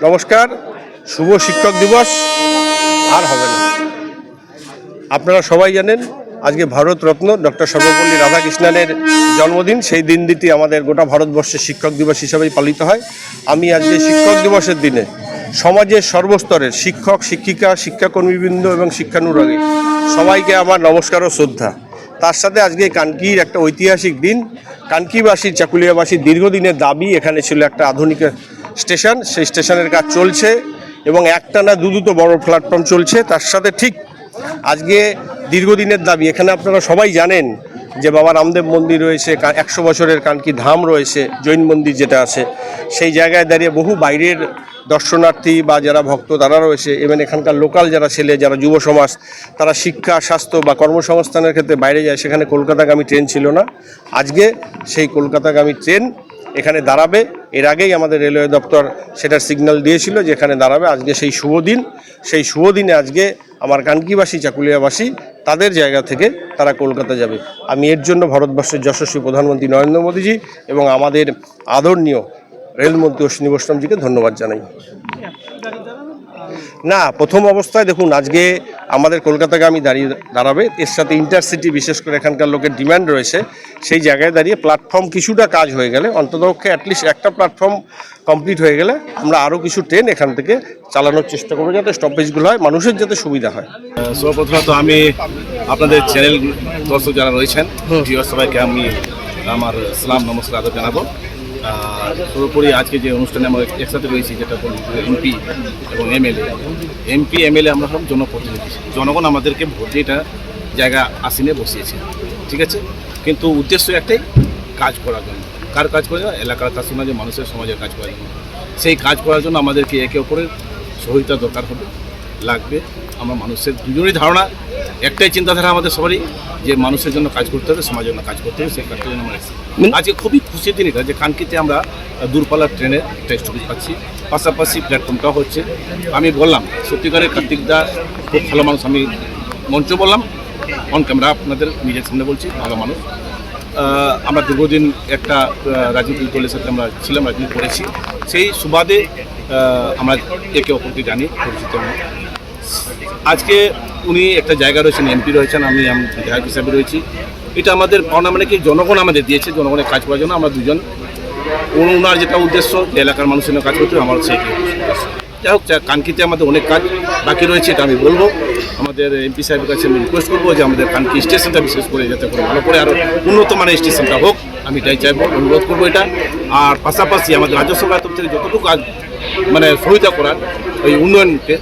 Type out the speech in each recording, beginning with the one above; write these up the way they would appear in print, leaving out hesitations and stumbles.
নমস্কার, শুভ শিক্ষক দিবস আর হবে না। আপনারা সবাই জানেন আজকে ভারতরত্ন ডক্টর সর্বপল্লী রাধাকৃষ্ণনের জন্মদিন। সেই দিনটি আমাদের গোটা ভারতবর্ষের শিক্ষক দিবস হিসাবেই পালিত হয়। আমি আজকে শিক্ষক দিবসের দিনে সমাজের সর্বস্তরের শিক্ষক, শিক্ষিকা, শিক্ষাকর্মীবৃন্দ এবং শিক্ষানুরাগী সবাইকে আমার নমস্কার ও শ্রদ্ধা। তার সাথে আজকে কানকির একটা ঐতিহাসিক দিন। কানকিবাসীর, চাকুলিয়াবাসীর দীর্ঘদিনের দাবি এখানে ছিল একটা আধুনিক স্টেশন। সেই স্টেশনের কাজ চলছে এবং একটানা দুটো বড় প্ল্যাটফর্ম চলছে। তার সাথে ঠিক আজকে দীর্ঘদিনের দাবি, এখানে আপনারা সবাই জানেন যে বাবা রামদেব মন্দির রয়েছে, 100 বছরের কানকি ধাম রয়েছে, জৈন মন্দির যেটা আছে। সেই জায়গায় দাঁড়িয়ে বহু বাইরের দর্শনার্থী বা যারা ভক্ত তারা রয়েছে, এবং এখানকার লোকাল যারা ছেলে, যারা যুব সমাজ, তারা শিক্ষা, স্বাস্থ্য বা কর্মসংস্থানের ক্ষেত্রে বাইরে যায়। সেখানে কলকাতাগামী ট্রেন ছিল না। আজকে সেই কলকাতাগামী ট্রেন এখানে দাঁড়াবে। এর আগেই আমাদের রেলওয়ে দপ্তর সেটার সিগন্যাল দিয়েছিল যে এখানে দাঁড়াবে। আজকে সেই শুভ দিন। সেই শুভ দিনে আজকে আমার কানকিবাসী, চাকুলিয়াবাসী তাদের জায়গা থেকে তারা কলকাতা যাবে। আমি এর জন্য ভারতবর্ষের যশস্বী প্রধানমন্ত্রী নরেন্দ্র মোদীজি এবং আমাদের আদরণীয় রেলমন্ত্রী অশ্বিনী বৈষ্ণবজিকে ধন্যবাদ জানাই। না, প্রথম অবস্থায় দেখুন আজকে আমাদের কলকাতাগামী দাঁড়াবে। এর সাথে ইন্টারসিটি, বিশেষ করে এখানকার লোকের ডিমান্ড রয়েছে। সেই জায়গায় দাঁড়িয়ে প্ল্যাটফর্ম কিছুটা কাজ হয়ে গেলে, অন্ততপক্ষে অ্যাটলিস্ট একটা প্ল্যাটফর্ম কমপ্লিট হয়ে গেলে আমরা আরও কিছু ট্রেন এখান থেকে চালানোর চেষ্টা করবো, যাতে স্টপেজগুলো হয়, মানুষের যাতে সুবিধা হয়। সর্বপ্রথমত আমি আপনাদের চ্যানেল দর্শক যারা রয়েছেন সবাইকে আমি আমার সালাম নমস্কার আদর জানাবো। সর্বোপরি আজকে যে অনুষ্ঠানে আমরা একসাথে রয়েছি, যেটা এমপি এবং এমএলএ আমরা সব জনপ্রতিনিধি, জনগণ আমাদেরকে ভোট দিয়ে এটা জায়গা আসিনে বসিয়েছে, ঠিক আছে। কিন্তু উদ্দেশ্য একটাই, কাজ করার জন্য। কার কাজ করে? এলাকার কাজ, শোনা যে মানুষের সমাজের কাজ করার জন্য। সেই কাজ করার জন্য আমাদেরকে একে অপরের সহযোগিতা দরকার হবে, লাগবে। আমরা মানুষের দুজনেরই ধারণা, একটাই চিন্তাধারা আমাদের সবারই, যে মানুষের জন্য কাজ করতে হবে, সমাজের জন্য কাজ করতে হবে। সেই কাজটার জন্য আমরা এসেছি। আজকে খুবই খুশির দিন এটা যে কানকিতে আমরা দূরপাল্লার ট্রেনের একটা স্টপেজ পাচ্ছি, পাশাপাশি প্ল্যাটফর্মটাও হচ্ছে। আমি বললাম সত্যিকারের কার্তিকদা খুব ভালো মানুষ। আমি মঞ্চ বললাম, অন ক্যামেরা আপনাদের নিজের সামনে বলছি, ভালো মানুষ। আমরা দীর্ঘদিন একটা রাজনৈতিক দলের সাথে আমরা ছিলাম, রাজনীতি করেছি। সেই সুবাদে আমরা একে অপরকে জানি, পরিচিত। আজকে উনি একটা জায়গা রয়েছেন, এমপি রয়েছেন, আমি বিধায়ক হিসাবে রয়েছি। এটা আমাদের পাওনা, মানে কি জনগণ আমাদের দিয়েছে, জনগণের কাজ করার জন্য আমরা দুজন। ওনার যেটা উদ্দেশ্য যে এলাকার মানুষের জন্য কাজ করতে হবে, আমার সেই উদ্দেশ্য। যাই হোক, কানকিতে আমাদের অনেক কাজ বাকি রয়েছে, এটা আমি বলবো। আমাদের এমপি সাহেবের কাছে আমি রিকোয়েস্ট করবো যে আমাদের কানকি স্টেশনটা বিশেষ করে যাতে করে ভালো করে আরও উন্নত মানের স্টেশনটা হোক, আমি এটাই চাইবো, অনুরোধ করবো এটা। আর পাশাপাশি আমাদের রাজ্য সরকার তরফ থেকে যতটুকু কাজ মানে সহায়তা করার ওই উন্নয়নকে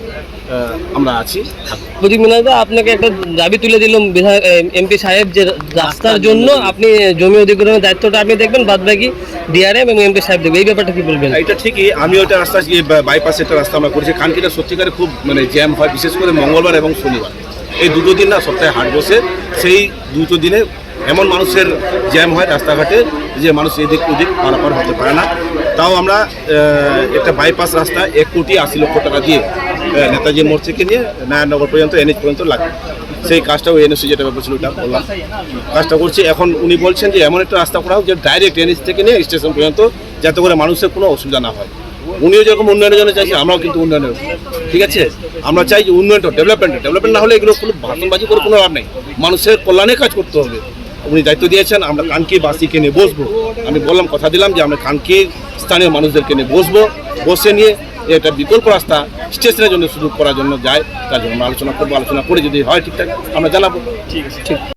আমরা আছি। প্রদীপ মিনাদা, আপনাকে একটা দাবি তুলে দিলাম বিধায়ক এমপি সাহেব, যে রাস্তার জন্য আপনি জমি অধিগ্রহণের দায়িত্বটা আপনি দেখবেন, বাদবাকি ডিআরএম এবং এমপি সাহেব দেখবেন। এই ব্যাপারটা কি বলবেন? এটা ঠিকই, আমি ওইটা রাস্তা বাইপাসে একটা রাস্তা আমরা করেছি। কানকিটা সত্যিকারে খুব মানে জ্যাম হয়, বিশেষ করে মঙ্গলবার এবং শনিবার। এই দুটো দিন না, সপ্তাহে হাট বসে। সেই দুটো দিনে এমন মানুষের জ্যাম হয় রাস্তাঘাটে যে মানুষ এদিক ওদিক পারাপার হতে পারে না। তাও আমরা একটা বাইপাস রাস্তা 1,80,00,000 টাকা দিয়ে নেতাজি মোড় থেকে নিয়ে নারায়ণনগর পর্যন্ত, এনএইচ পর্যন্ত লাগবে। সেই কাজটাও এনএসসি যেটা ব্যাপার ছিল ওটা বললাম, কাজটা করছি। এখন উনি বলছেন যে এমন একটা রাস্তা করা হোক যে ডাইরেক্ট এনএইচ থেকে নিয়ে স্টেশন পর্যন্ত, যাতে করে মানুষের কোনো অসুবিধা না হয়। উনিও যেরকম উন্নয়নের জন্য চাইছে, আমরাও কিন্তু উন্নয়নের, ঠিক আছে। আমরা চাই যে উন্নয়নটা, ডেভেলপমেন্ট না হলে এগুলো কোনো ভাষণবাজি করে কোনো লাভ নেই। মানুষের কল্যাণে কাজ করতে হবে। উনি দায়িত্ব দিয়েছেন, আমরা কানকিবাসীকে নিয়ে বসবো। আমি বললাম, কথা দিলাম যে আমরা কানকির স্থানীয় মানুষদেরকে নিয়ে বসবো, বসে নিয়ে এটা বিকল্প রাস্তা স্টেশনের জন্য সুযোগ করার জন্য যায়, তার জন্য আমরা আলোচনা করবো। আলোচনা করে যদি হয় ঠিকঠাক আমরা জানাবো। ঠিক আছে, ঠিক।